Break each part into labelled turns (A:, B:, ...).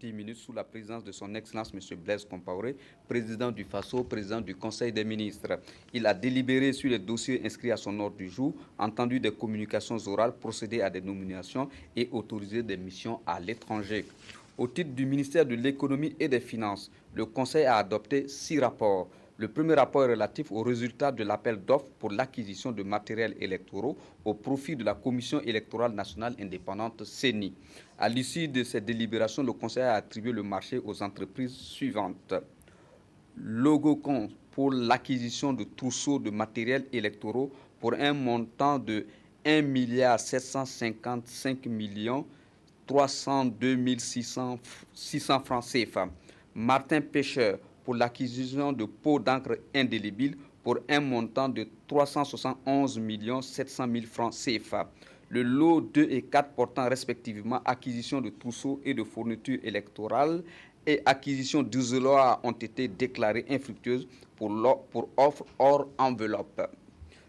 A: 30 minutes sous la présidence de son Excellence M. Blaise Compaoré, président du FASO, président du Conseil des ministres. Il a délibéré sur les dossiers inscrits à son ordre du jour, entendu des communications orales, procédé à des nominations et autorisé des missions à l'étranger. Au titre du ministère de l'Économie et des Finances, le Conseil a adopté 6 rapports. Le premier rapport est relatif aux résultats de l'appel d'offres pour l'acquisition de matériels électoraux au profit de la Commission électorale nationale indépendante CENI. À l'issue de ces délibérations, le Conseil a attribué le marché aux entreprises suivantes. Logocon pour l'acquisition de trousseaux de matériels électoraux pour un montant de 1 755 302 600 francs CFA. Martin Pêcheur pour l'acquisition de pots d'encre indélébile pour un montant de 371 700 000 francs CFA. Le lot 2 et 4 portant respectivement acquisition de trousseaux et de fournitures électorales et acquisition d'isoloirs ont été déclarées infructueuses pour offre hors enveloppe.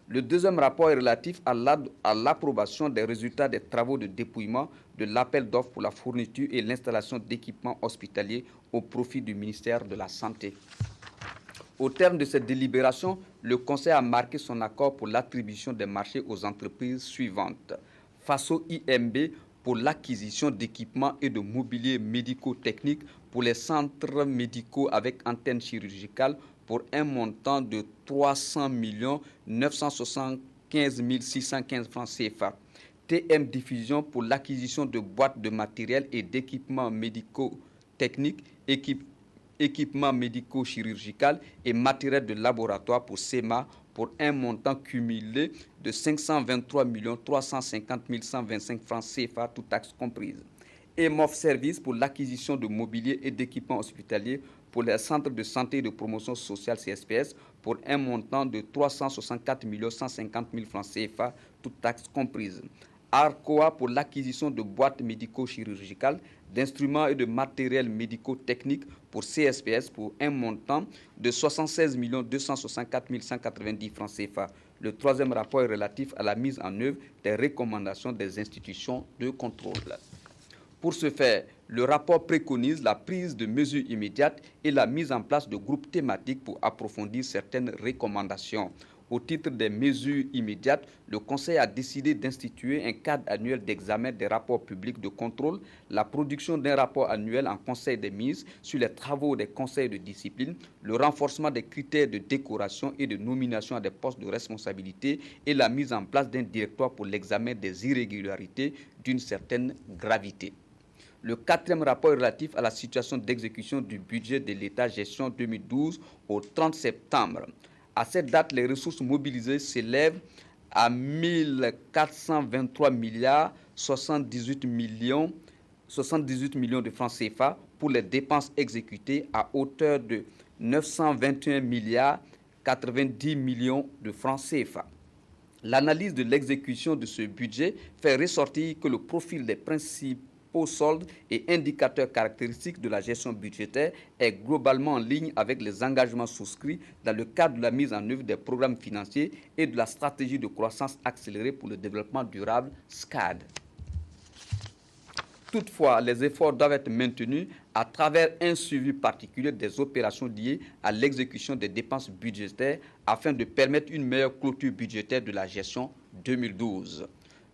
A: Le deuxième rapport est relatif à l'approbation des résultats des travaux de dépouillement de l'appel d'offres pour la fourniture et l'installation d'équipements hospitaliers au profit du ministère de la Santé. Au terme de cette délibération, le Conseil a marqué son accord pour l'attribution des marchés aux entreprises suivantes. FASO IMB pour l'acquisition d'équipements et de mobilier médico-technique pour les centres médicaux avec antenne chirurgicale pour un montant de 300 975 615 francs CFA. TM Diffusion pour l'acquisition de boîtes de matériel et d'équipements médico-techniques, équipements médico-chirurgical et matériel de laboratoire pour SEMA pour un montant cumulé de 523 350 125 francs CFA, toutes taxes comprises. Et MOF Service pour l'acquisition de mobilier et d'équipements hospitaliers pour les centres de santé et de promotion sociale CSPS pour un montant de 364 150 000 francs CFA, toutes taxes comprises. ARCOA pour l'acquisition de boîtes médico-chirurgicales, d'instruments et de matériel médico-technique pour CSPS pour un montant de 76 264 190 francs CFA. Le troisième rapport est relatif à la mise en œuvre des recommandations des institutions de contrôle. Pour ce faire, le rapport préconise la prise de mesures immédiates et la mise en place de groupes thématiques pour approfondir certaines recommandations. Au titre des mesures immédiates, le Conseil a décidé d'instituer un cadre annuel d'examen des rapports publics de contrôle, la production d'un rapport annuel en Conseil des ministres sur les travaux des conseils de discipline, le renforcement des critères de décoration et de nomination à des postes de responsabilité et la mise en place d'un directoire pour l'examen des irrégularités d'une certaine gravité. Le quatrième rapport est relatif à la situation d'exécution du budget de l'État gestion 2012 au 30 septembre. À cette date, les ressources mobilisées s'élèvent à 1423 78 millions de francs CFA pour les dépenses exécutées à hauteur de 921 90 millions de francs CFA. L'analyse de l'exécution de ce budget fait ressortir que le profil des principaux soldes et indicateurs caractéristiques de la gestion budgétaire est globalement en ligne avec les engagements souscrits dans le cadre de la mise en œuvre des programmes financiers et de la stratégie de croissance accélérée pour le développement durable SCAD. Toutefois, les efforts doivent être maintenus à travers un suivi particulier des opérations liées à l'exécution des dépenses budgétaires afin de permettre une meilleure clôture budgétaire de la gestion 2012.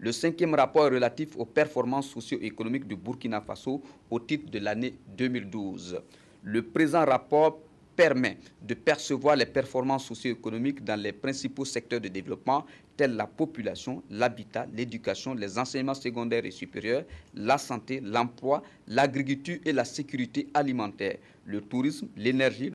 A: Le cinquième rapport est relatif aux performances socio-économiques du Burkina Faso au titre de l'année 2012. Le présent rapport permet de percevoir les performances socio-économiques dans les principaux secteurs de développement tels la population, l'habitat, l'éducation, les enseignements secondaires et supérieurs, la santé, l'emploi, l'agriculture et la sécurité alimentaire, le tourisme, l'énergie,